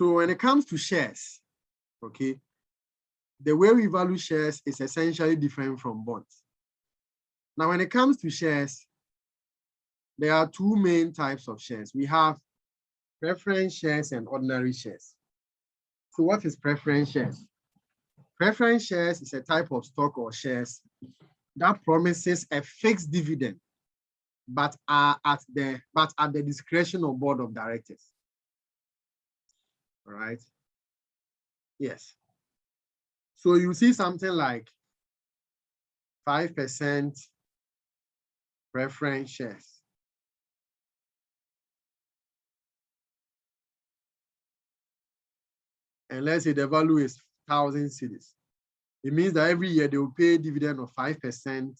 So when it comes to shares, okay, the way we value shares is essentially different from bonds. Now, when it comes to shares, there are two main types of shares. We have preference shares and ordinary shares. So what is preference shares? Preference shares is a type of stock or shares that promises a fixed dividend, but at the discretion of board of directors. All right. Yes. So you see something like 5% preference shares. And let's say the value is 1,000 cedis. It means that every year they will pay a dividend of 5%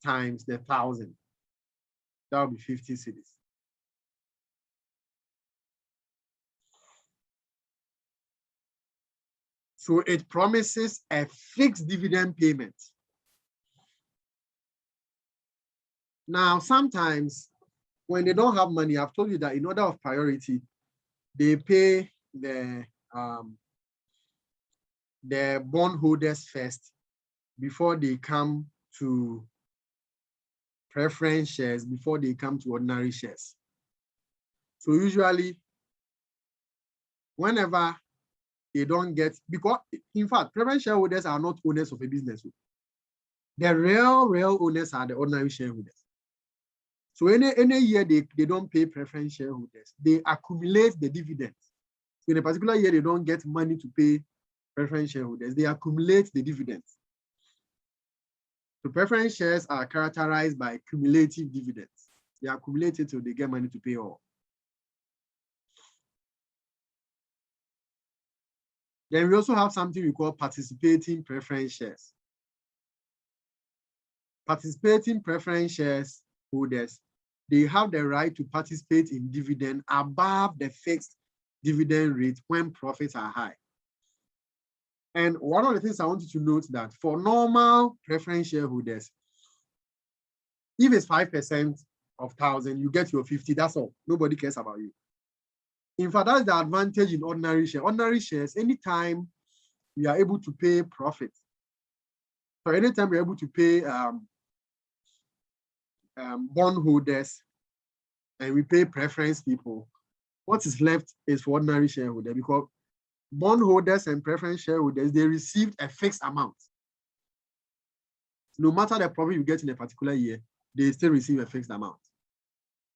times the 1,000. That will be 50 cedis. So it promises a fixed dividend payment. Now, sometimes when they don't have money, I've told you that in order of priority, they pay the bondholders first before they come to preference shares, before they come to ordinary shares. So usually, whenever they don't get, because in fact, preference shareholders are not owners of a business. The real owners are the ordinary shareholders. So any year they don't pay preference shareholders, they accumulate the dividends. So in a particular year, they don't get money to pay preference shareholders, they accumulate the dividends. So preference shares are characterized by cumulative dividends. They accumulate it till they get money to pay all. Then we also have something we call participating preference shares. Participating preference shares holders, they have the right to participate in dividend above the fixed dividend rate when profits are high. And one of the things I want you to note that for normal preference shareholders, if it's 5% of 1,000, you get your 50, that's all. Nobody cares about you. In fact, that's the advantage in ordinary shares. Ordinary shares, anytime we are able to pay profit, so anytime we're able to pay bondholders and we pay preference people, what is left is for ordinary shareholders, because bondholders and preference shareholders, they received a fixed amount. No matter the profit you get in a particular year, they still receive a fixed amount.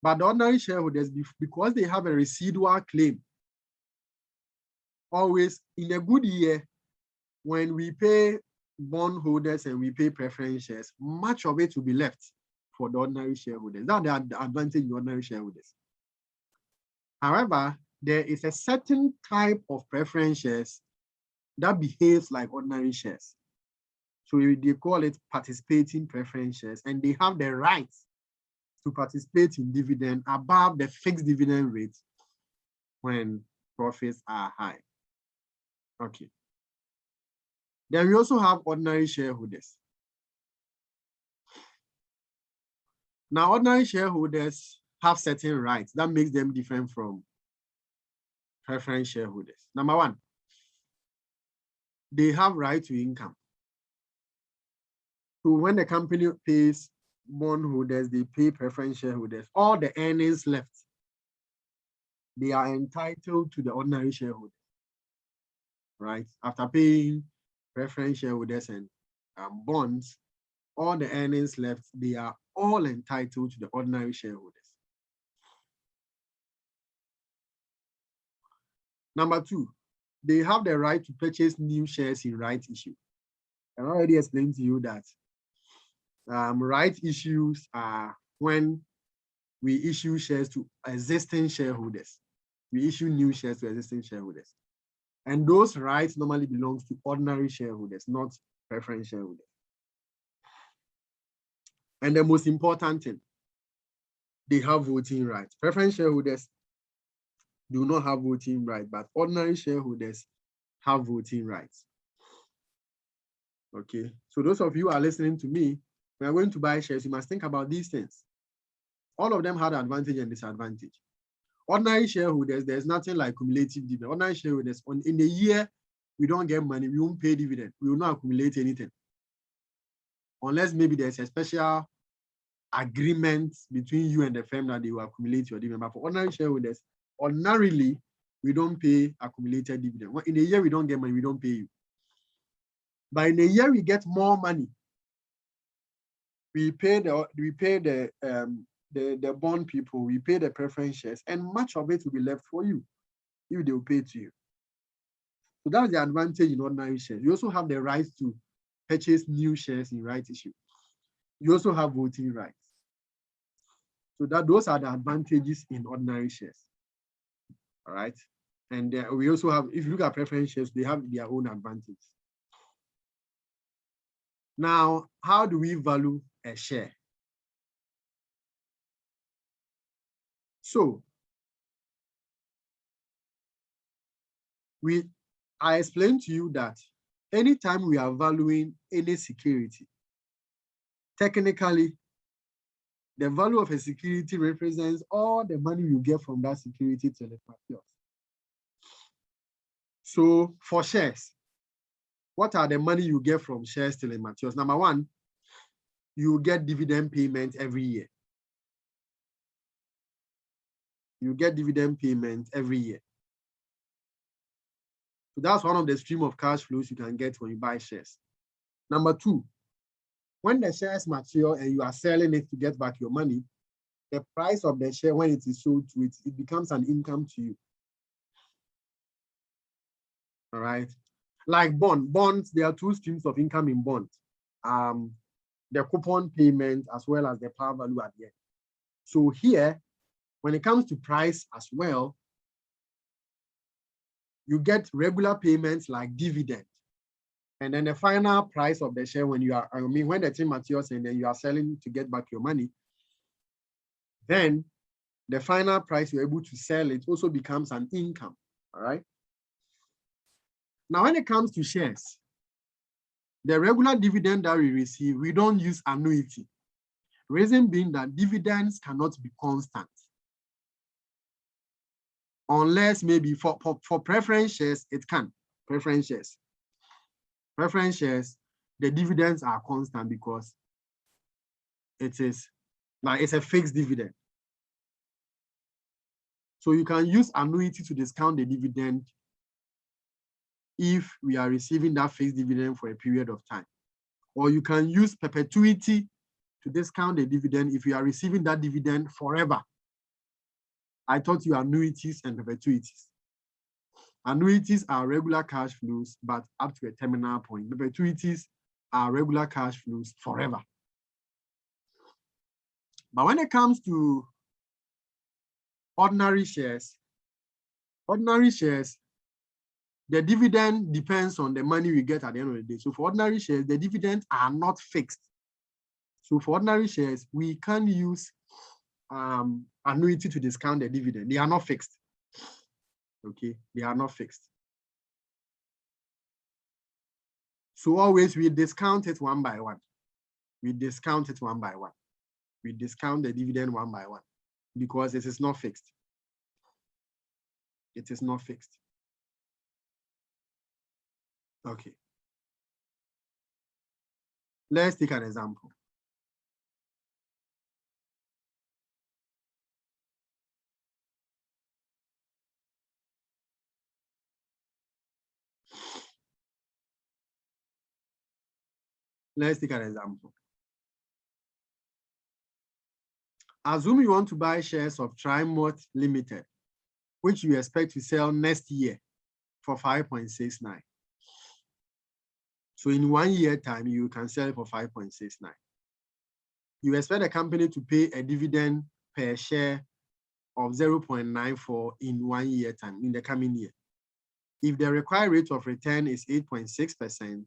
But the ordinary shareholders, because they have a residual claim, always in a good year, when we pay bondholders and we pay preference shares, much of it will be left for the ordinary shareholders. That's the advantage in ordinary shareholders. However, there is a certain type of preference shares that behaves like ordinary shares. So they call it participating preference shares, and they have the right to participate in dividend above the fixed dividend rate when profits are high. Okay. Then we also have ordinary shareholders. Now, ordinary shareholders have certain rights that makes them different from preference shareholders. Number one, they have right to income. So when the company pays bondholders, they pay preference shareholders, all the earnings left, they are entitled to the ordinary shareholders, right? After paying preference shareholders and bonds, all the earnings left, they are all entitled to the ordinary shareholders. Number two, they have the right to purchase new shares in right issue. I already explained to you that right issues are when we issue shares to existing shareholders. We issue new shares to existing shareholders. And those rights normally belong to ordinary shareholders, not preference shareholders. And the most important thing, they have voting rights. Preference shareholders do not have voting rights, but ordinary shareholders have voting rights. Okay, so those of you who are listening to me, when you're going to buy shares, you must think about these things. All of them had advantage and disadvantage. Ordinary shareholders, there's nothing like cumulative dividend. Ordinary shareholders, in a year, we don't get money, we won't pay dividend. We will not accumulate anything. Unless maybe there's a special agreement between you and the firm that they will accumulate your dividend. But for ordinary shareholders, ordinarily, we don't pay accumulated dividend. In a year, we don't get money, we don't pay you. But in a year, we get more money. We pay the bond people, we pay the preference shares, and much of it will be left for you if they will pay to you. So that's the advantage in ordinary shares. You also have the right to purchase new shares in right issue. You also have voting rights. So those are the advantages in ordinary shares. All right. And we also have, if you look at preference shares, they have their own advantages. Now, how do we value a share? So, I explained to you that anytime we are valuing any security, technically, the value of a security represents all the money you get from that security till it matures. So for shares, what are the money you get from shares till it matures? Number one, you get dividend payment every year. You get dividend payment every year. So that's one of the stream of cash flows you can get when you buy shares. Number two, when the shares mature and you are selling it to get back your money, the price of the share, when it is sold to it, it becomes an income to you. All right. Like bonds, there are two streams of income in bonds. The coupon payment as well as the par value at the end. So here, when it comes to price as well, you get regular payments like dividend. And then the final price of the share when when the thing matures and then you are selling to get back your money, then the final price you're able to sell it also becomes an income. All right. Now, when it comes to shares, the regular dividend that we receive, we don't use annuity. Reason being that dividends cannot be constant. Unless maybe for preference shares, it can. Preference shares. Preference shares, the dividends are constant because it's a fixed dividend. So you can use annuity to discount the dividend if we are receiving that fixed dividend for a period of time. Or you can use perpetuity to discount the dividend if you are receiving that dividend forever. I taught you annuities and perpetuities. Annuities are regular cash flows, but up to a terminal point. Perpetuities are regular cash flows forever. But when it comes to ordinary shares, the dividend depends on the money we get at the end of the day. So for ordinary shares, the dividends are not fixed. So for ordinary shares, we can use annuity to discount the dividend. They are not fixed. Okay, they are not fixed. So always we discount it one by one. We discount it one by one. We discount the dividend one by one because it is not fixed. It is not fixed. Okay. Let's take an example. Let's take an example. Assume you want to buy shares of Trimont Limited, which you expect to sell next year for 5.69. So in 1 year time, you can sell it for 5.69. You expect the company to pay a dividend per share of 0.94 in 1 year time, in the coming year. If the required rate of return is 8.6%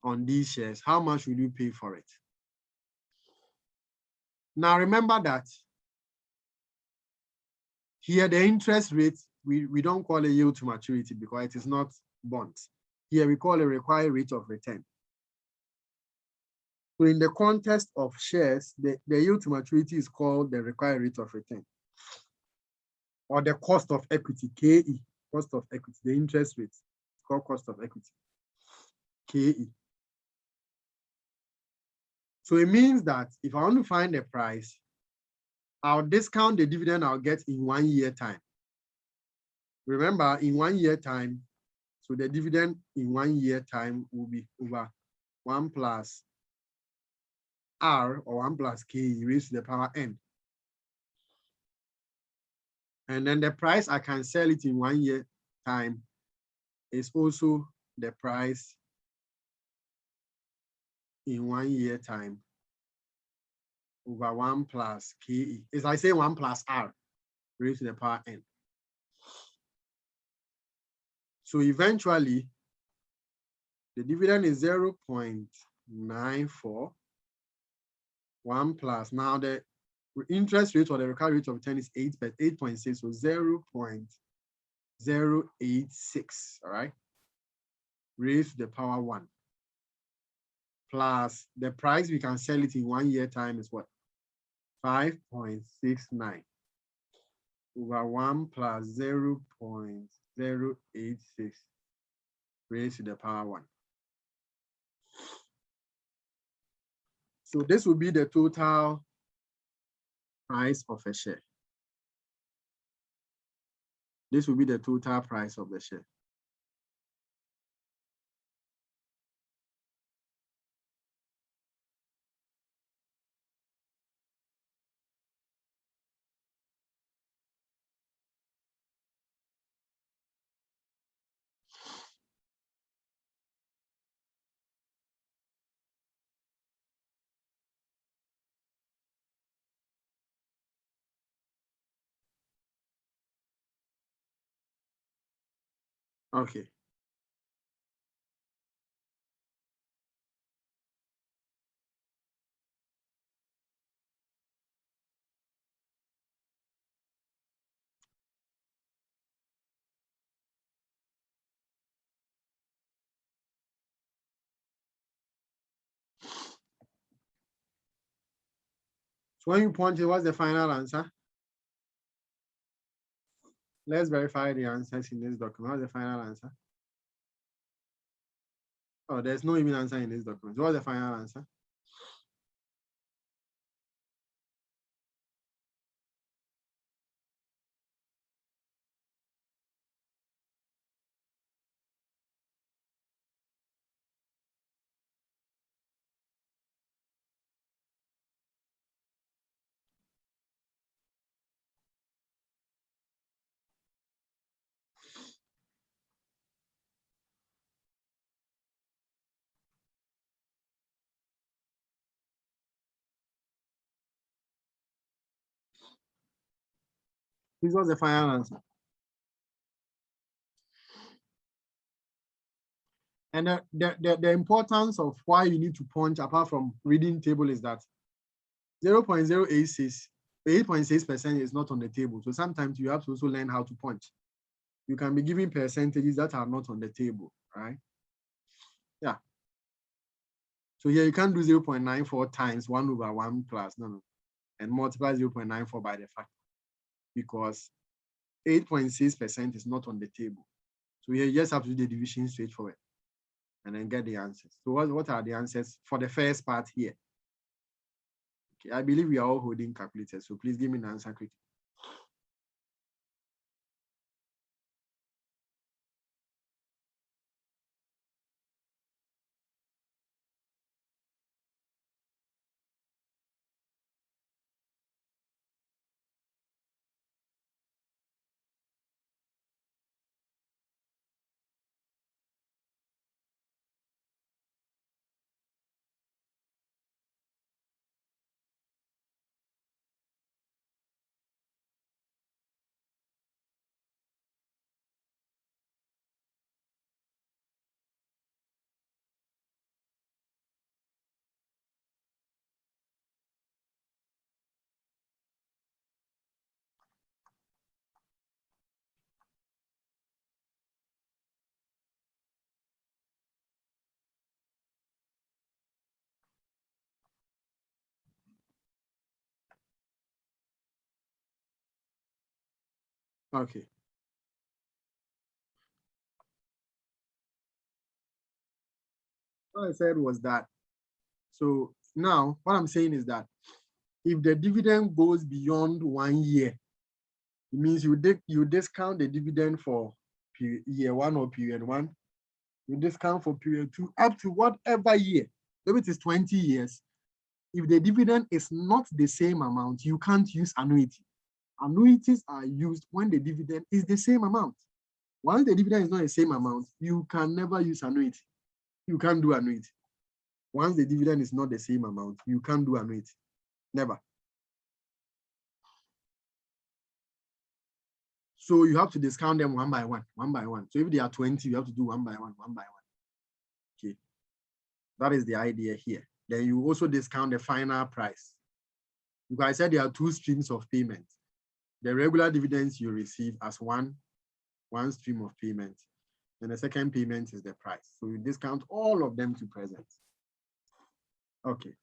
on these shares, how much will you pay for it? Now remember that here the interest rate, we don't call it yield to maturity because it is not bonds. Here we call it required rate of return. So in the context of shares, the yield to maturity is called the required rate of return. or the cost of equity, KE, cost of equity, the interest rate, it's called cost of equity, KE. So it means that if I want to find the price, I'll discount the dividend I'll get in 1 year time. Remember, in 1 year time, so the dividend in 1 year time will be over 1 plus R or 1 plus K raised to the power N. And then the price I can sell it in 1 year time is also the price in 1 year time over 1 plus KE. It's like say 1 plus R raised to the power N. So eventually, the dividend is 0.94. 1 plus. Now the interest rate or the recovery rate of return is 8.6, so 0.086, all right? Raised to the power 1. Plus the price we can sell it in 1 year time is what? 5.69 over 1 plus 0.086 raised to the power 1. So this will be the total price of a share. This will be the total price of the share. Okay. So when you punch it, what's the final answer? Let's verify the answers in this document. What's the final answer? Oh, there's no even answer in this document. What's the final answer? This was the final answer. And the importance of why you need to punch, apart from reading table, is that 0.086, 8.6% is not on the table. So sometimes you have to also learn how to punch. You can be giving percentages that are not on the table, right? Yeah. So here you can't do 0.94 times 1 over 1 plus, no, and multiply 0.94 by the factor, because 8.6% is not on the table. So here you just have to do the division straightforward and then get the answers. So what are the answers for the first part here? Okay, I believe we are all holding calculators, so please give me the answer quickly. Okay. What I said was that, so now what I'm saying is that if the dividend goes beyond 1 year, it means you discount the dividend for year one or period one, you discount for period two, up to whatever year. Maybe it is 20 years. If the dividend is not the same amount, you can't use annuity. Annuities are used when the dividend is the same amount. Once the dividend is not the same amount, you can never use annuity. You can't do annuity. Once the dividend is not the same amount, you can't do annuity. Never. So you have to discount them one by one, one by one. So if they are 20, you have to do one by one, one by one. Okay. That is the idea here. Then you also discount the final price. Because I said there are two streams of payment. The regular dividends you receive as one stream of payment. And the second payment is the price. So you discount all of them to present. Okay.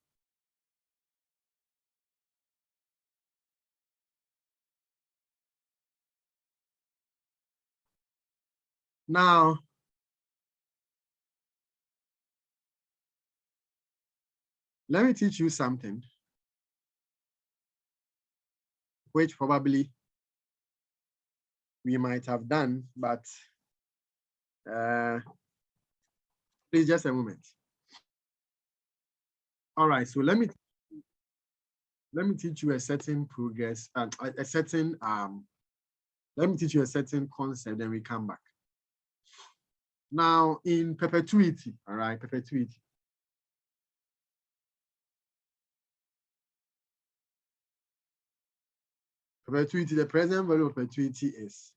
Now, let me teach you something which probably we might have done, but please just a moment. All right, so let me teach you a certain progress, a certain let me teach you a certain concept, then we come back. Now, in perpetuity, all right, perpetuity. Perpetuity, the present value of perpetuity is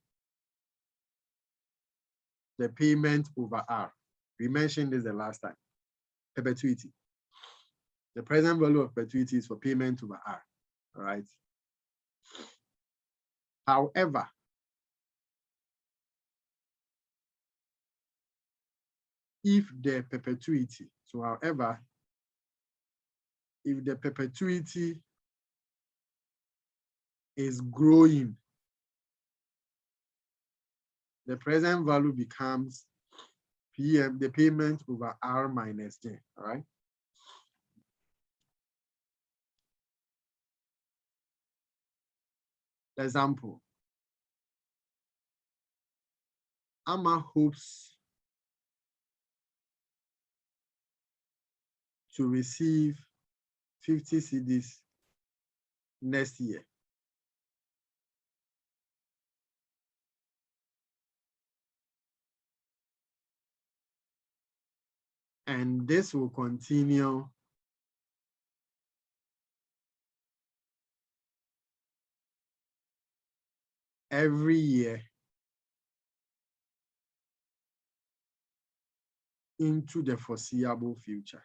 the payment over R. We mentioned this the last time. Perpetuity. The present value of perpetuity is for payment over R. All right. However, if the perpetuity, so however, if the perpetuity is growing, the present value becomes PM, the payment over R minus J, all right? Example, Amma hopes to receive 50 cedis next year. And this will continue every year into the foreseeable future.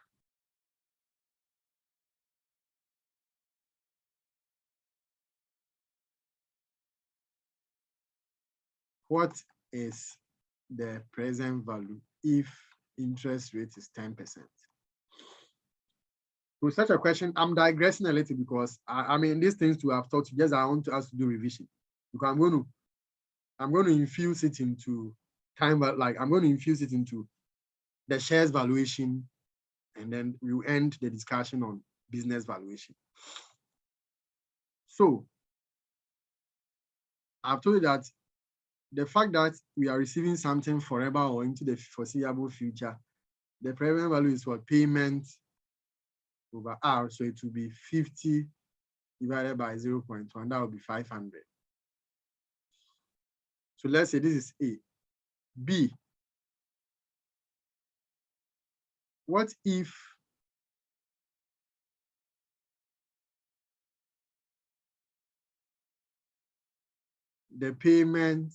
What is the present value if interest rate is 10%? To such a question, I'm digressing a little because I mean these things to have taught you, just I want us to do revision. Because I'm going to infuse it into time, but like I'm going to infuse it into the shares valuation, and then we'll end the discussion on business valuation. So I've told you that the fact that we are receiving something forever or into the foreseeable future, the present value is what payment over R. So it will be 50 divided by 0.1, that will be 500. So let's say this is A. B, what if the payment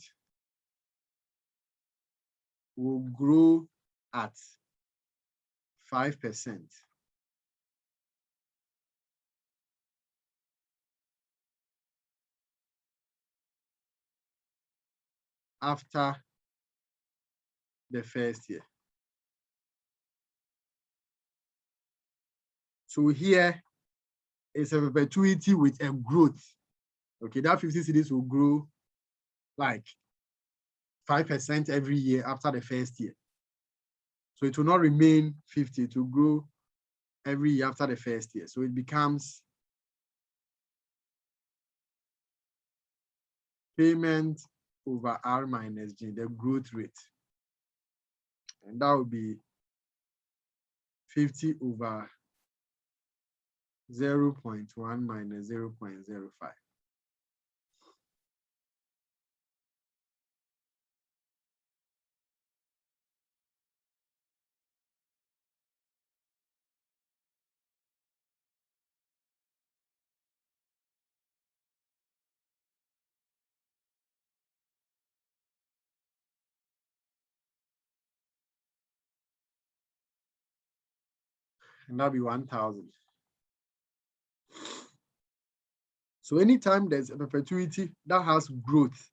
will grow at 5% after the first year? So here is a perpetuity with a growth. Okay, that 50 cedis will grow like 5% every year after the first year. So it will not remain 50, to grow every year after the first year. So it becomes payment over R minus G, the growth rate. And that would be 50 over 0.1 minus 0.05. And that'll be 1,000. So anytime there's a perpetuity that has growth,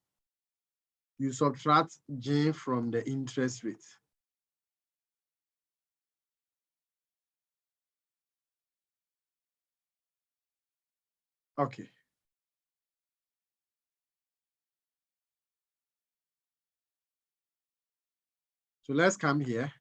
you subtract J from the interest rate. Okay. So let's come here.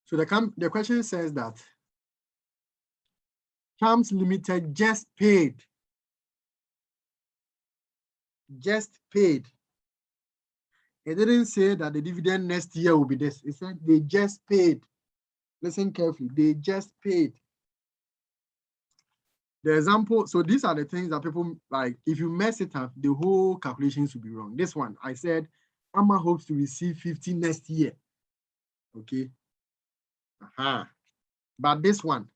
So the question says that Champs Limited just paid. It didn't say that the dividend next year will be this. It said they just paid. Listen carefully. They just paid. The example, so these are the things that people like, if you mess it up, the whole calculations will be wrong. This one, I said, Amma hopes to receive 50 next year. Okay. But this one,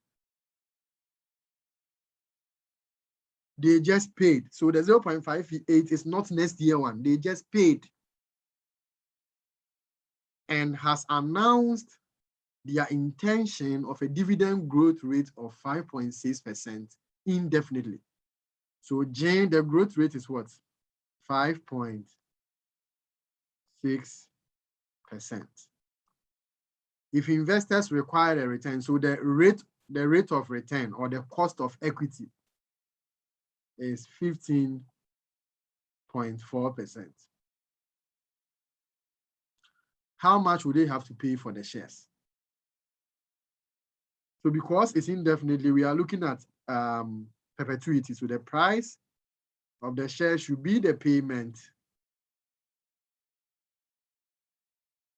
they just paid. So the 0.58 is not next year one. They just paid and has announced their intention of a dividend growth rate of 5.6% indefinitely. So Jane, the growth rate is what? 5.6%. If investors require a return, so the rate of return or the cost of equity is 15.4%. How much would they have to pay for the shares? So because it's indefinitely, we are looking at perpetuity. So the price of the share should be the payment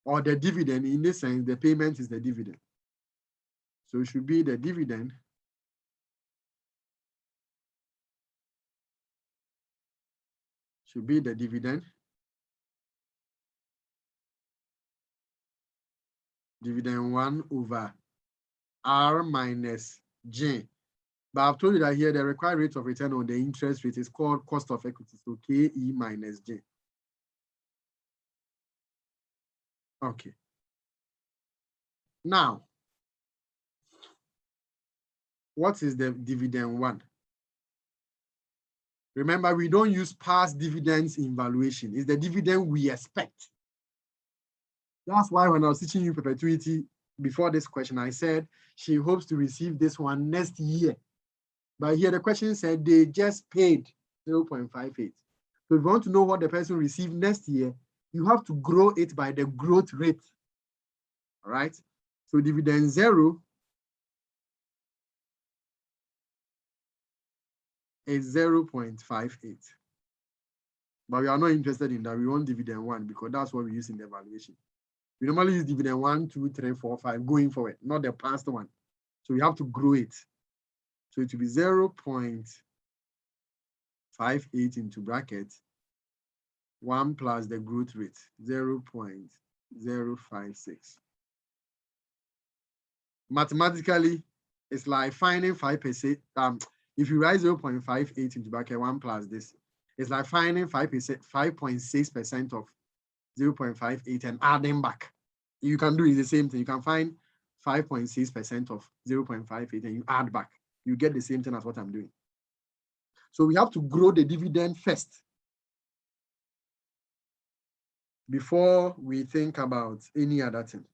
or the dividend. In this sense, the payment is the dividend. So it should be the dividend dividend 1 over R minus J. But I've told you that here the required rate of return on the interest rate is called cost of equity. So KE minus J. Okay. Now, what is the dividend 1? Remember, we don't use past dividends in valuation. It's the dividend we expect. That's why when I was teaching you perpetuity before this question, I said she hopes to receive this one next year. But here the question said they just paid 0.58. So if you want to know what the person will receive next year, you have to grow it by the growth rate. All right. So dividend 0 is 0.58. But we are not interested in that. We want dividend 1 because that's what we use in the evaluation. We normally use dividend 1, 2, 3, 4, 5 going forward, not the past one. So we have to grow it. So it will be 0.58 into bracket 1 plus the growth rate, 0.056. Mathematically, it's like finding 5%. If you write 0.58 into bracket 1 plus this, it's like finding 5.6% of 0.58 and adding back. You can do it the same thing. You can find 5.6% of 0.58 and you add back. You get the same thing as what I'm doing. So we have to grow the dividend first before we think about any other thing.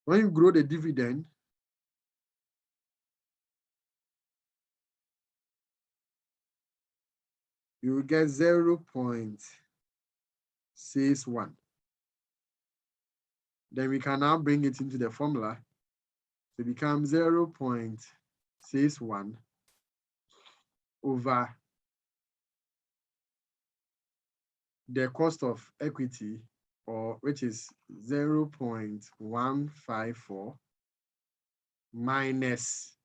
When you grow the dividend, you will get 0.61. Then we can now bring it into the formula. So it becomes 0.61 over the cost of equity, or which is 0.154 minus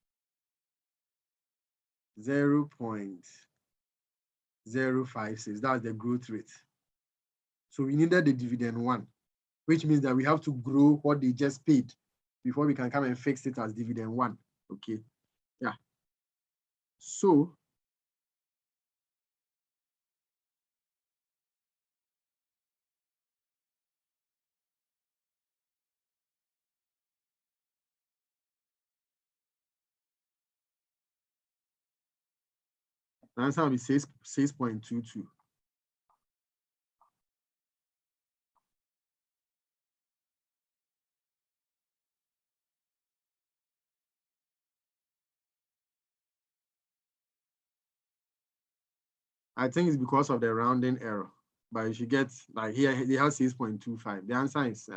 0.056. That's the growth rate. So we needed the dividend 1, which means that we have to grow what they just paid before we can come and fix it as dividend 1. Okay. Yeah. So the answer will be 6.22. I think it's because of the rounding error, but you should get, like here, they have 6.25. The answer is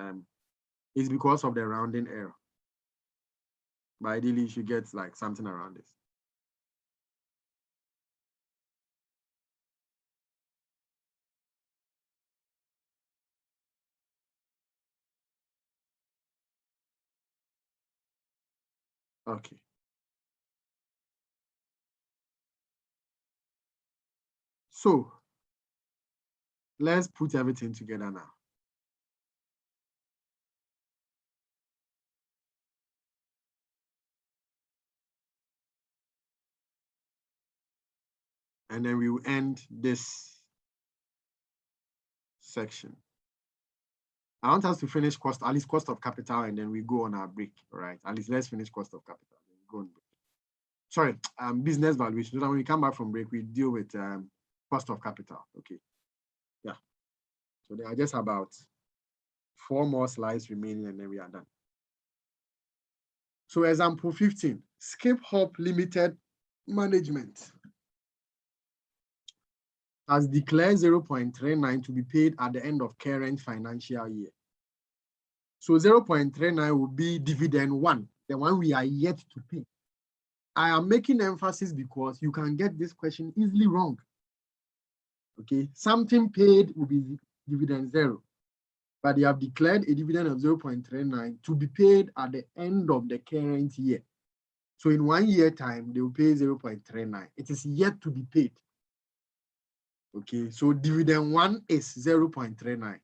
it's because of the rounding error. But ideally, you should get like something around this. Okay. So let's put everything together now. And then we will end this section. I want us to finish at least cost of capital, and then we go on our break. All right. At least let's finish cost of capital. Then go on break. Sorry, business valuation. So that when we come back from break, we deal with cost of capital. Okay. Yeah. So there are just about 4 more slides remaining, and then we are done. So example 15, Skip Hop Limited Management has declared 0.39 to be paid at the end of current financial year. So 0.39 will be dividend 1, the one we are yet to pay. I am making emphasis because you can get this question easily wrong. Okay, something paid will be dividend 0, but they have declared a dividend of 0.39 to be paid at the end of the current year. So in 1 year time, they will pay 0.39. It is yet to be paid. Okay, so dividend 1 is 0.39.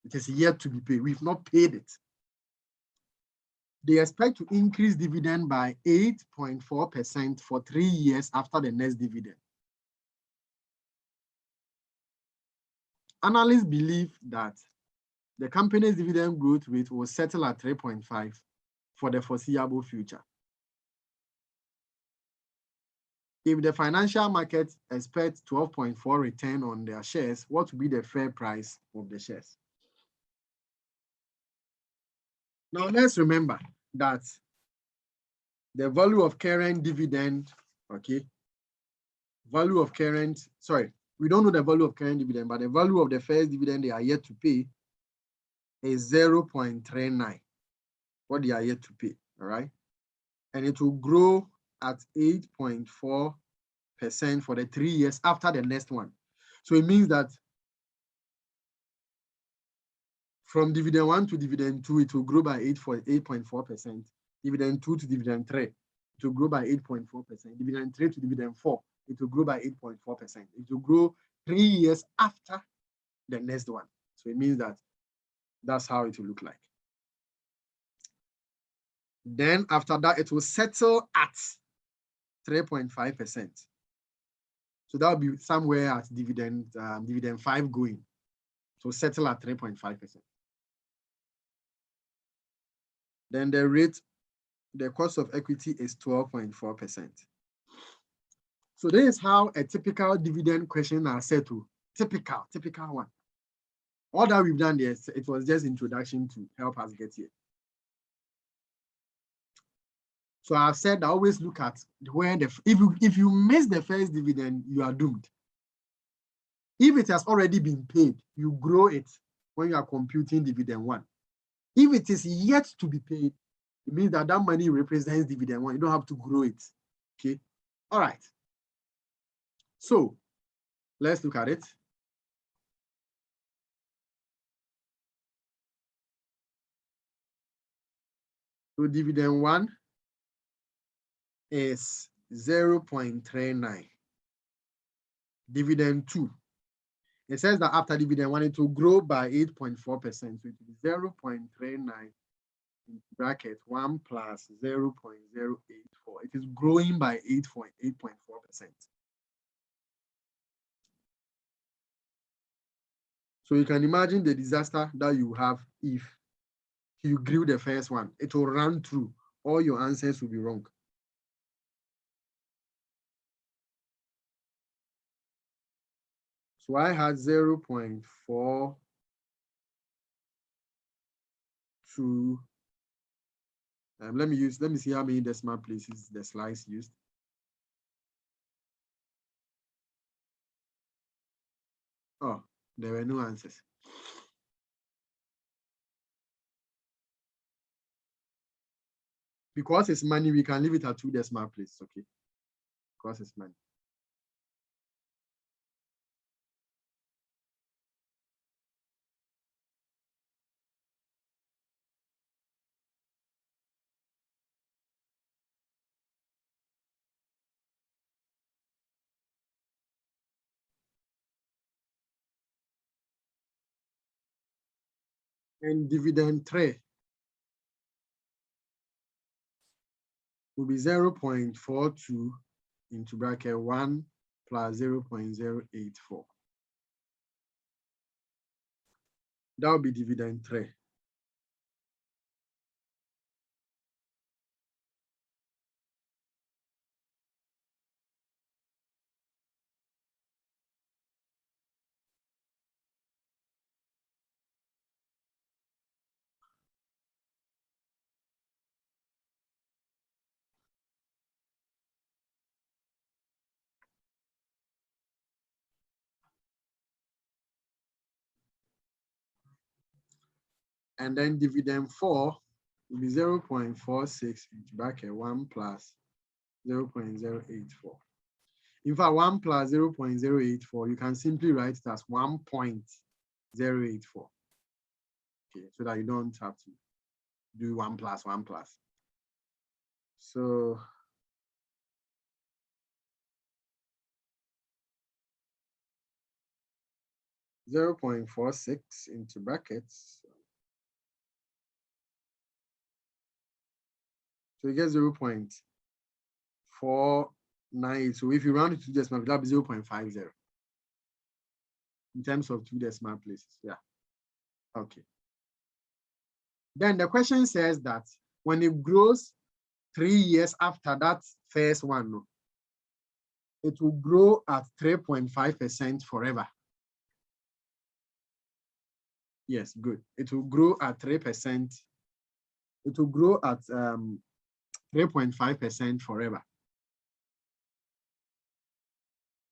It is yet to be paid. We've not paid it. They expect to increase dividend by 8.4% for 3 years after the next dividend. Analysts believe that the company's dividend growth rate will settle at 3.5 for the foreseeable future. If the financial market expects 12.4 return on their shares, what will be the fair price of the shares? Now let's remember that the value of current dividend, okay, value of current, sorry, we don't know the value of current dividend, but the value of the first dividend they are yet to pay is 0.39, what they are yet to pay, all right? And it will grow at 8.4% for the 3 years after the next one. So it means that from dividend 1 to dividend 2, it will grow by 8.4%. Dividend 2 to dividend 3, it will grow by 8.4%. Dividend 3 to dividend 4, it will grow by 8.4%. It will grow 3 years after the next one. So it means that that's how it will look like. Then after that, it will settle at 3.5%. So that will be somewhere at dividend 5 going. So settle at 3.5%. Then the rate, the cost of equity is 12.4%. So this is how a typical dividend question are set to. Typical one. All that we've done there, it was just introduction to help us get here. So I've said I always look at where if you miss the first dividend, you are doomed. If it has already been paid, you grow it when you are computing dividend one. If it is yet to be paid, it means that that money represents dividend one. You don't have to grow it. Okay. All right. So let's look at it. So dividend one is 0.39. Dividend two, it says that after dividend one, it will grow by 8.4%. So it will be 0.39 in bracket 1 plus 0.084. It is growing by 8.4%. So you can imagine the disaster that you have if you grew the first one. It will run through. All your answers will be wrong. So I had 0.42. Let me see how many decimal places the slice used. Oh, there were no answers. Because it's money, we can leave it at 2 decimal places, okay? Because it's money. And dividend 3 will be 0.42 into bracket 1 plus 0.084. That will be dividend 3. And then dividend 4 will be 0.46 into bracket 1 plus 0.084. In fact, 1 plus 0.084, you can simply write it as 1.084. Okay, so that you don't have to do 1 plus 1 plus. So (0.46) into brackets. So you get 0.49. So if you round it to decimal, that'll be 0.50 in terms of 2 decimal places. Yeah. Okay. Then the question says that when it grows 3 years after that first one, it will grow at 3.5% forever. Yes, good. It will grow at 3%. It will grow at 3.5% forever.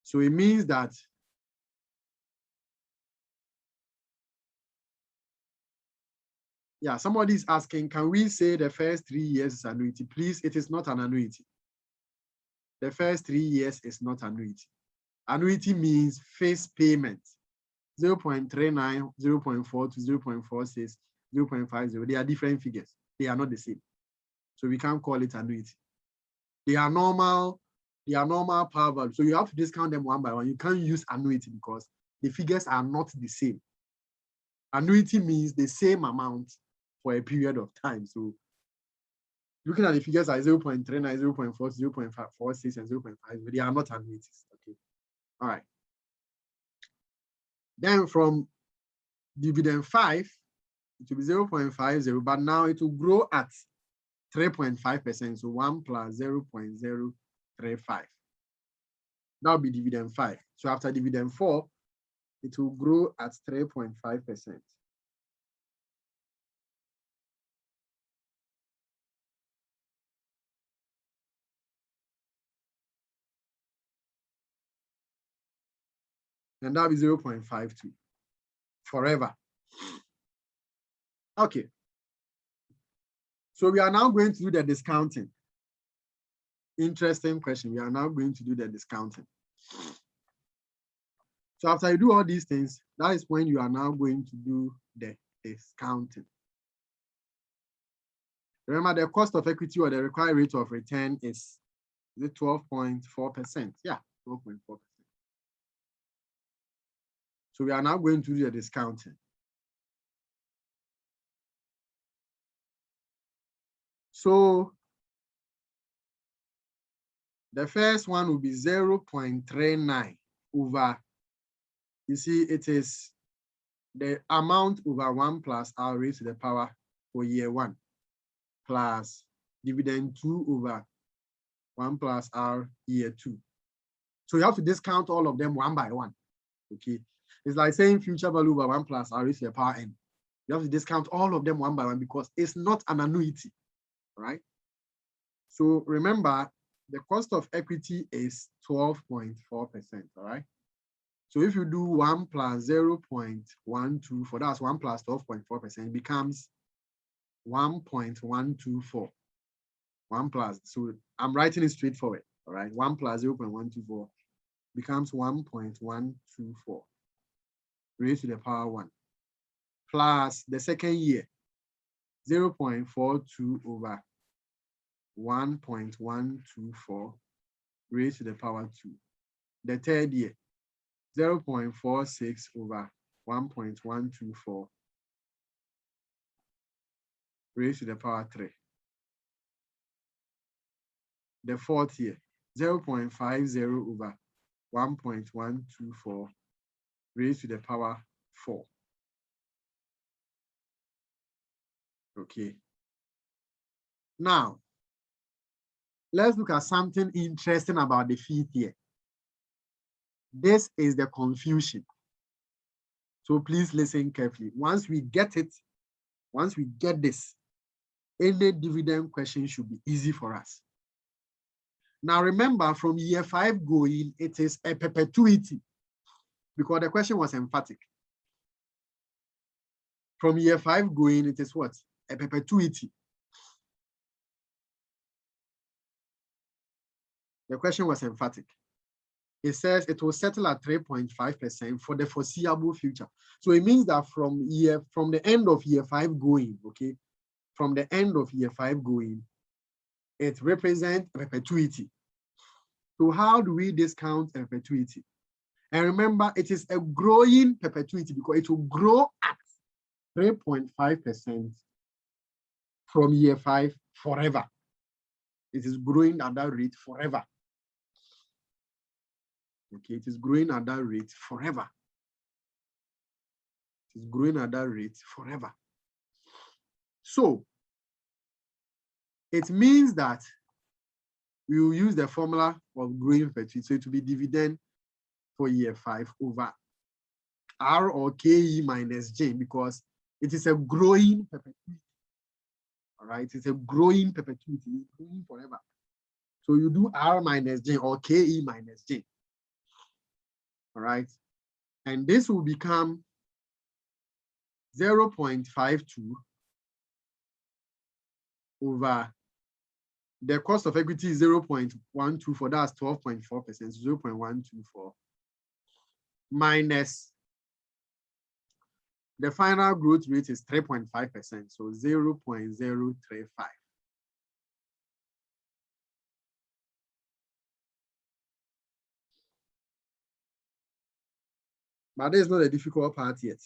So it means that somebody is asking, can we say the first 3 years is annuity? Please, it is not an annuity. The first 3 years is not annuity. Annuity means face payment. 0.39, 0.42, 0.46, 0.50. They are different figures. They are not the same. So we can't call it annuity. They are normal par value. So you have to discount them one by one. You can't use annuity because the figures are not the same. Annuity means the same amount for a period of time. So looking at the figures are 0.39, 0.4, 0.46, and 0.5, they are not annuities. Okay. All right. Then from dividend 5, it will be 0.50, but now it will grow at 3.5%. So 1 plus 0.035. That will be dividend 5. So after dividend 4, it will grow at 3.5%. And that will be 0.52 forever. Okay. So we are now going to do the discounting. Interesting question. We are now going to do the discounting. So after you do all these things, that is when you are now going to do the discounting. Remember, the cost of equity or the required rate of return is 12.4%. Yeah, 12.4%. So we are now going to do the discounting. So the first one will be 0.39 over, you see, it is the amount over 1 plus r raised to the power for year 1 plus dividend 2 over 1 plus r year 2. So you have to discount all of them one by one. Okay. It's like saying future value over 1 plus r raised to the power n. You have to discount all of them one by one because it's not an annuity, right? So remember, the cost of equity is 12.4%, all right? So if you do 1 plus 0.124, that's 1 plus 12.4%, it becomes 1.124. 1 plus, so I'm writing it straightforward, all right? 1 plus 0.124 becomes 1.124 raised to the power 1 plus the second year, 0.42 over 1.124 raised to the power 2. The third year, 0.46 over 1.124 raised to the power 3. The fourth year, 0.50 over 1.124 raised to the power 4. Okay. Now, let's look at something interesting about the fifth year. This is the confusion. So please listen carefully. Once we get it, once we get this, any dividend question should be easy for us. Now remember, from year 5 going, it is a perpetuity because the question was emphatic. From year 5 going, it is what? A perpetuity. The question was emphatic. It says it will settle at 3.5% for the foreseeable future. So it means that from the end of year 5 going, okay, from the end of year 5 going, it represents perpetuity. So how do we discount perpetuity? And remember, it is a growing perpetuity because it will grow at 3.5% from year 5 forever. It is growing at that rate forever. Okay, it is growing at that rate forever. It is growing at that rate forever. So it means that we will use the formula of growing perpetuity. So it will be dividend for year 5 over R or KE minus J because it is a growing perpetuity. All right, it's a growing perpetuity, it's growing forever. So you do R minus J or KE minus J. All right, and this will become 0.52 over the cost of equity is 0.124, that's 12.4%, 0.124 minus the final growth rate is 3.5%, so 0.035. But this is not a difficult part yet.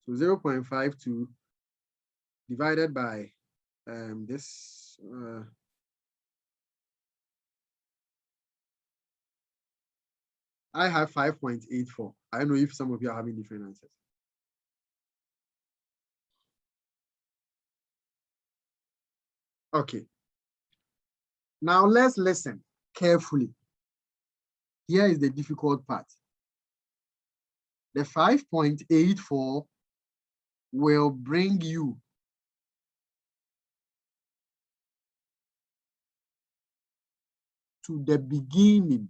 So 0.52 divided by this I have 5.84. I don't know if some of you are having different answers. Okay. Now let's listen carefully. Here is the difficult part. The 5.84 will bring you to the beginning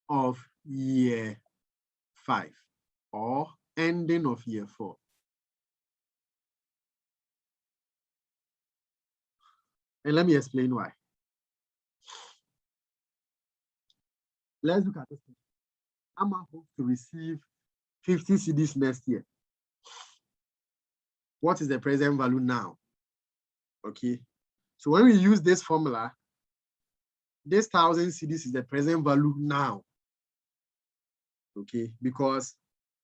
of year 5 or ending of year 4. And let me explain why. Let's look at this. Amma hopes to receive 50 cedis next year. What is the present value now? Okay. So when we use this formula, this 1,000 cedis is the present value now. Okay, because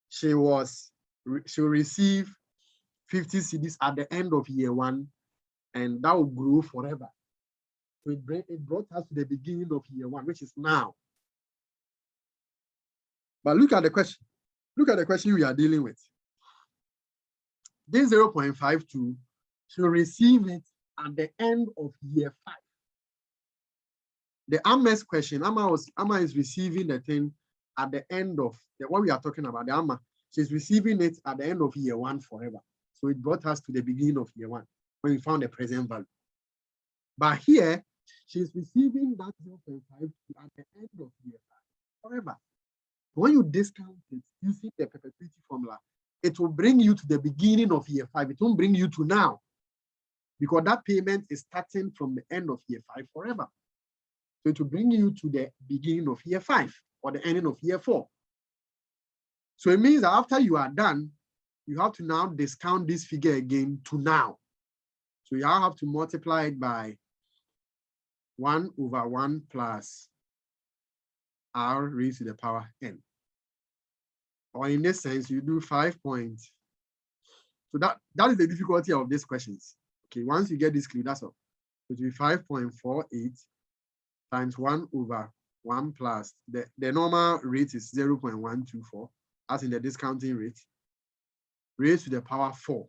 she'll receive 50 cedis at the end of year 1, and that will grow forever. So it brought us to the beginning of year 1, which is now. But look at the question. Look at the question we are dealing with. This 0.52, she'll receive it at the end of year 5. The Amma's question, Amma is receiving the thing at the end of what we are talking about. The Amma, she's receiving it at the end of year 1 forever. So it brought us to the beginning of year 1 when we found the present value. But here, she's receiving that 0.52 at the end of year 5 forever. When you discount it using the perpetuity formula, it will bring you to the beginning of year 5. It won't bring you to now, because that payment is starting from the end of year 5 forever. So it will bring you to the beginning of year 5 or the ending of year 4. So it means that after you are done, you have to now discount this figure again to now. So you have to multiply it by 1 over 1 plus r raised to the power n. Or in this sense, you do 5 points. So that is the difficulty of these questions. Okay, once you get this clue, that's all. So it will be 5.48 times 1 over 1 plus, the normal rate is 0.124, as in the discounting rate, raised to the power 4,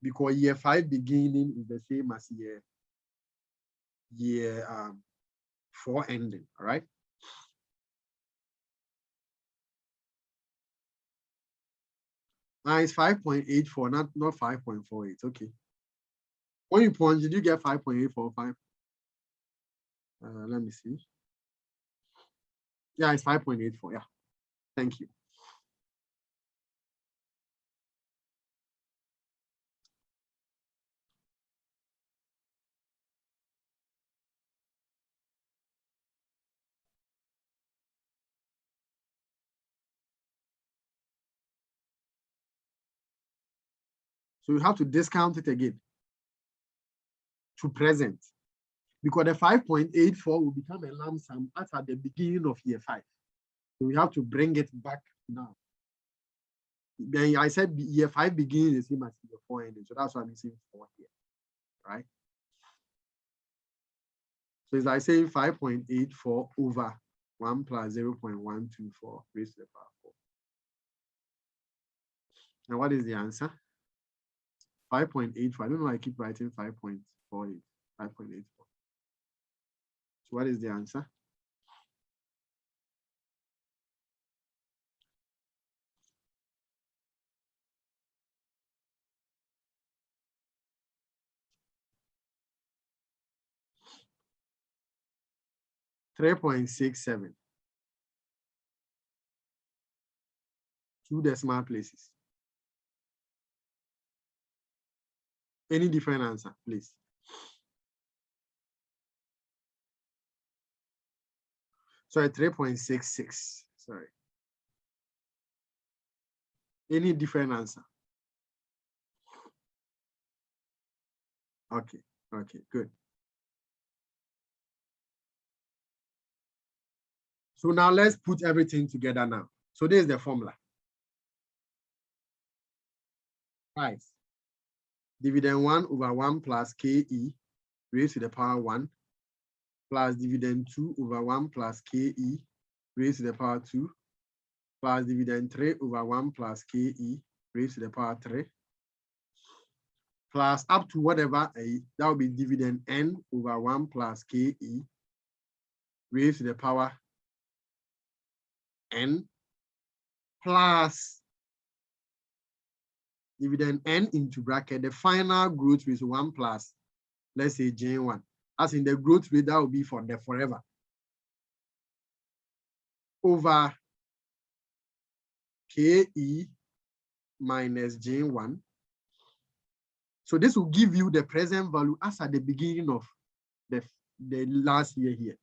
because year 5 beginning is the same as year 4 ending, all right? Now it's 5.84, not 5.48, okay. When you punch, did you get 5.845? Let me see. Yeah, it's 5.84, yeah. Thank you. So you have to discount it again to present, because the 5.84 will become a lump sum at the beginning of year 5. So we have to bring it back now. Then I said year 5 beginning is the same as year 4 ending, so that's why I'm using 4 here, right? So it's like saying 5.84 over 1 plus 0.124 raised to the power 4. And what is the answer? 5.84. I don't know why I keep writing 5.48. 5.84. So what is the answer? $3.67. 2 decimal places. Any different answer, please? Sorry, 3.66. Sorry. Any different answer? Okay, okay, good. So now let's put everything together now. So this is the formula. Price. Dividend 1 over 1 plus KE raised to the power 1 plus dividend 2 over 1 plus KE raised to the power 2 plus dividend 3 over 1 plus KE raised to the power 3 plus up to whatever that will be dividend N over 1 plus KE raised to the power N plus dividend N into bracket, the final growth rate is 1 plus, let's say J1. As in the growth rate, that will be for the forever. Over KE minus J1. So this will give you the present value as at the beginning of the last year here.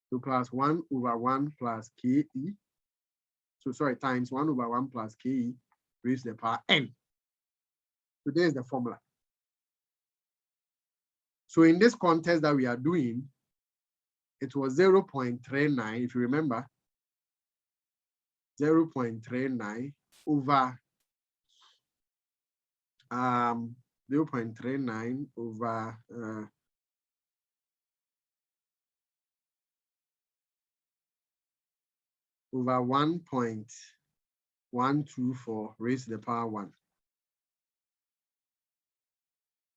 So plus 1 over 1 plus KE. So sorry, times 1 over 1 plus KE raised to the power N. So there's the formula. So in this contest that we are doing, it was 0.39, if you remember, 0.39 over 0.39 over 1.124 raised to the power 1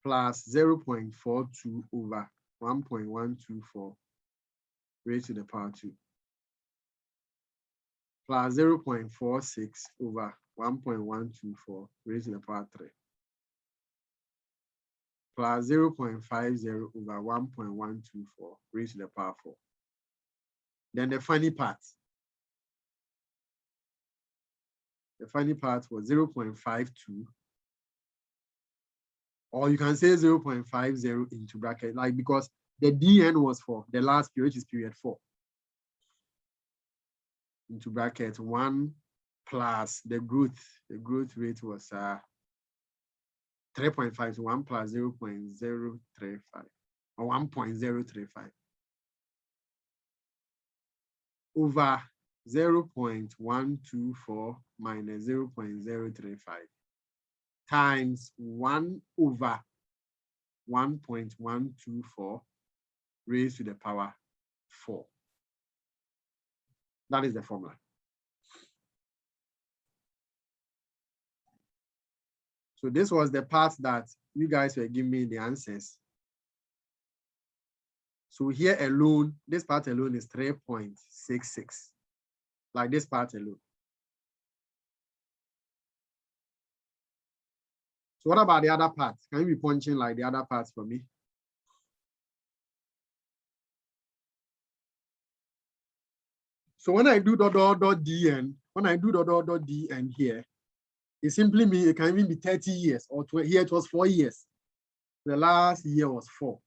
plus 0.42 over 1.124 raised to the power 2 plus 0.46 over 1.124 raised to the power 3 plus 0.50 over 1.124 raised to the power 4. Then the funny part. The funny part was 0.52, or you can say 0.50 into bracket, like because the DN was for the last period, which is period 4. Into bracket 1 plus the growth rate was 3.5, so 1 plus 0.035 or 1.035 over 0.124 minus 0.035 times 1 over 1.124 raised to the power 4. That is the formula. So this was the part that you guys were giving me the answers. So here alone, this part alone is 3.66, like this part alone. So what about the other parts? Can you be punching like the other parts for me? So when I do .DN, when I do .DN here, it simply means it can even be 30 years or 20, here it was 4 years. The last year was 4.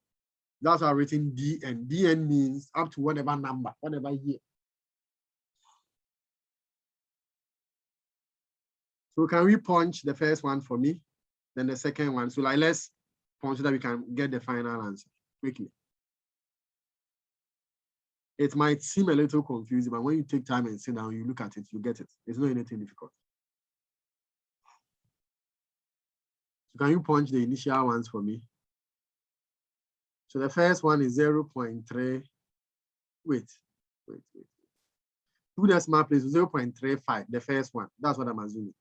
That's why I've written DN. DN means up to whatever number, whatever year. So can we punch the first one for me? Then the second one. So like let's punch so that we can get the final answer quickly. It might seem a little confusing, but when you take time and sit down, you look at it, you get it. It's not anything difficult. So can you punch the initial ones for me? So the first one is 0.3. Wait. 2 decimal places, 0.35, the first one. That's what I'm assuming.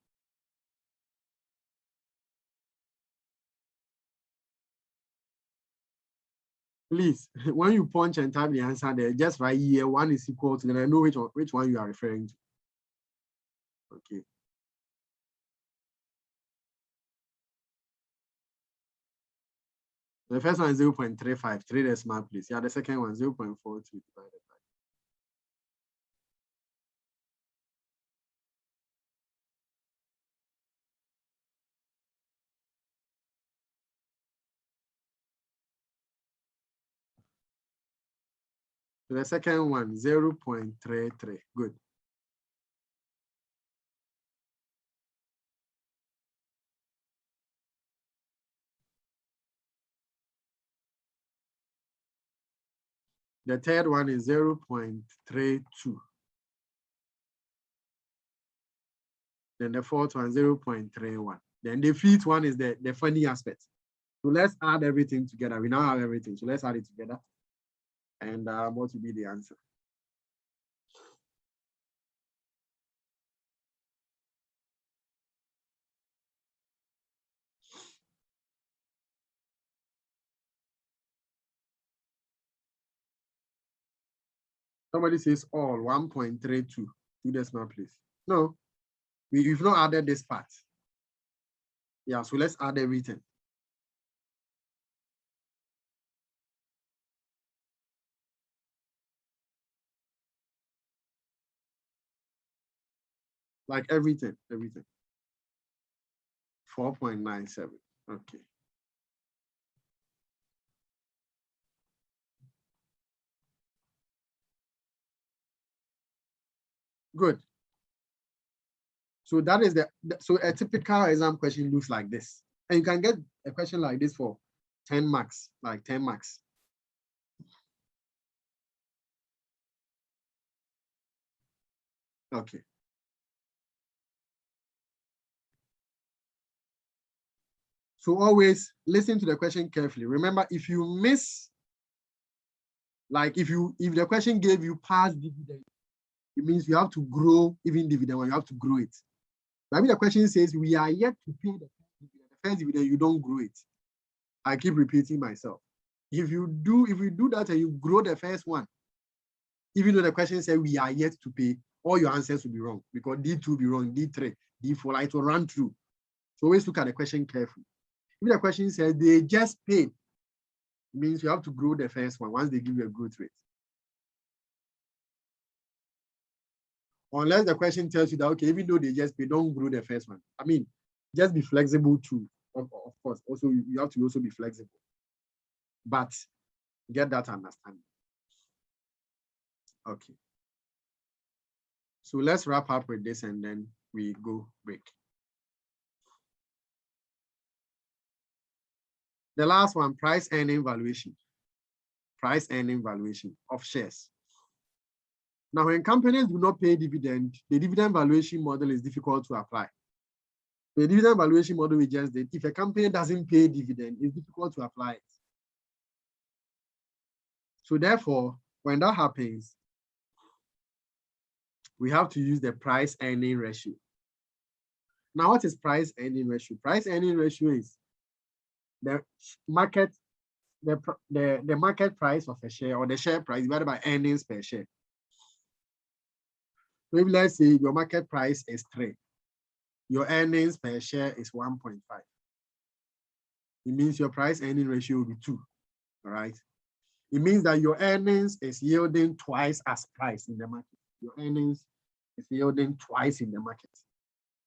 Please, when you punch and type the answer there, just write year 1 is equal to, then I know which one you are referring to. Okay. The first one is 0.35, 3 decimal place. Yeah, the second one 0.42 divided by. So the second one, 0.33. Good. The third one is 0.32. Then the fourth one, 0.31. Then the fifth one is the funny aspect. So let's add everything together. We now have everything. So let's add it together. And what will be the answer? Somebody says all 1.32, 2 decimal place. No, we've not added this part. Yeah, so let's add everything. Like everything. 4.97. Okay. Good. So that is so a typical exam question looks like this. And you can get a question like this for 10 marks, like 10 marks. Okay. So always listen to the question carefully. Remember, if you miss, like if the question gave you past dividend, it means you have to grow even dividend, or you have to grow it. Maybe the question says we are yet to pay the first dividend, you don't grow it. I keep repeating myself. If you do that and you grow the first one, even though the question says we are yet to pay, all your answers will be wrong, because D2 will be wrong, D3, D4, like it will run through. So always look at the question carefully. If the question says they just paid, it means you have to grow the first one once they give you a growth rate. Unless the question tells you that, okay, even though they just pay, don't grow the first one. I mean, just be flexible too. Of course, also you have to also be flexible. But get that understanding. Okay. So let's wrap up with this and then we go break. The last one, price earning valuation. Price earning valuation of shares. Now, when companies do not pay dividend, the dividend valuation model is difficult to apply. The dividend valuation model we just did, if a company doesn't pay dividend, it's difficult to apply it. So therefore, when that happens, we have to use the price earning ratio. Now, what is price earning ratio? Price earning ratio is the market, the market price of a share, or the share price divided by earnings per share. Maybe let's say your market price is 3. Your earnings per share is 1.5. It means your price earning ratio will be 2. All right. It means that your earnings is yielding twice as price in the market. Your earnings is yielding twice in the market.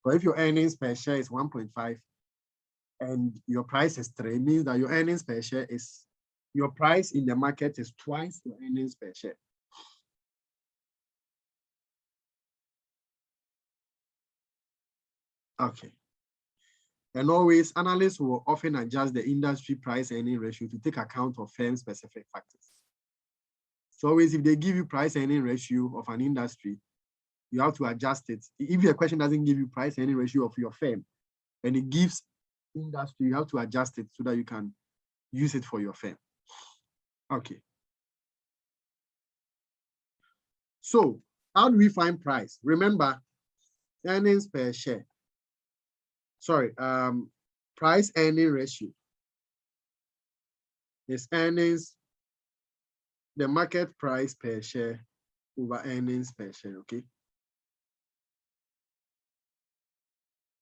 But if your earnings per share is 1.5 and your price is 3, it means that your earnings per share is, your price in the market is twice your earnings per share. Okay. And always, analysts will often adjust the industry price earning ratio to take account of firm specific factors. So always, if they give you price earning ratio of an industry, you have to adjust it. If your question doesn't give you price earning ratio of your firm, and it gives industry, you have to adjust it so that you can use it for your firm. Okay. So how do we find price? Remember, earnings per share. Sorry, price earning ratio is earnings, the market price per share over earnings per share, okay?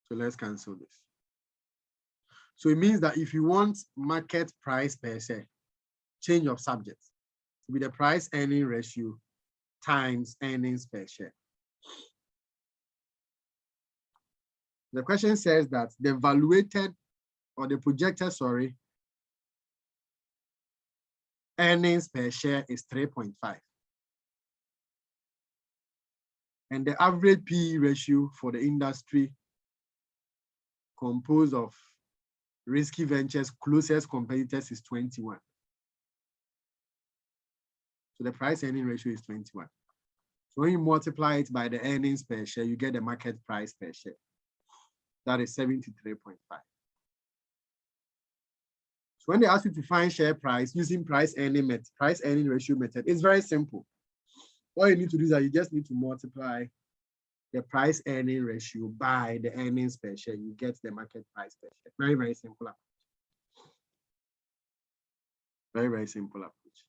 So let's cancel this. So it means that if you want market price per share, change of subject to be the price earning ratio times earnings per share. The question says that the evaluated or the projected, earnings per share is 3.5. And the average PE ratio for the industry composed of risky ventures closest competitors is 21. So the price earning ratio is 21. So when you multiply it by the earnings per share, you get the market price per share. That is 73.5. So when they ask you to find share price using price earning ratio method, it's very simple. All you need to do is that you just need to multiply the price earning ratio by the earnings per share. You get the market price per share. Very, very simple approach. Very, very simple approach.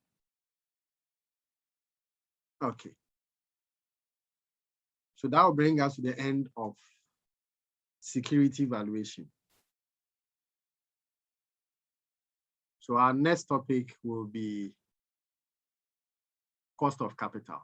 Okay. So that will bring us to the end of security valuation. So our next topic will be cost of capital.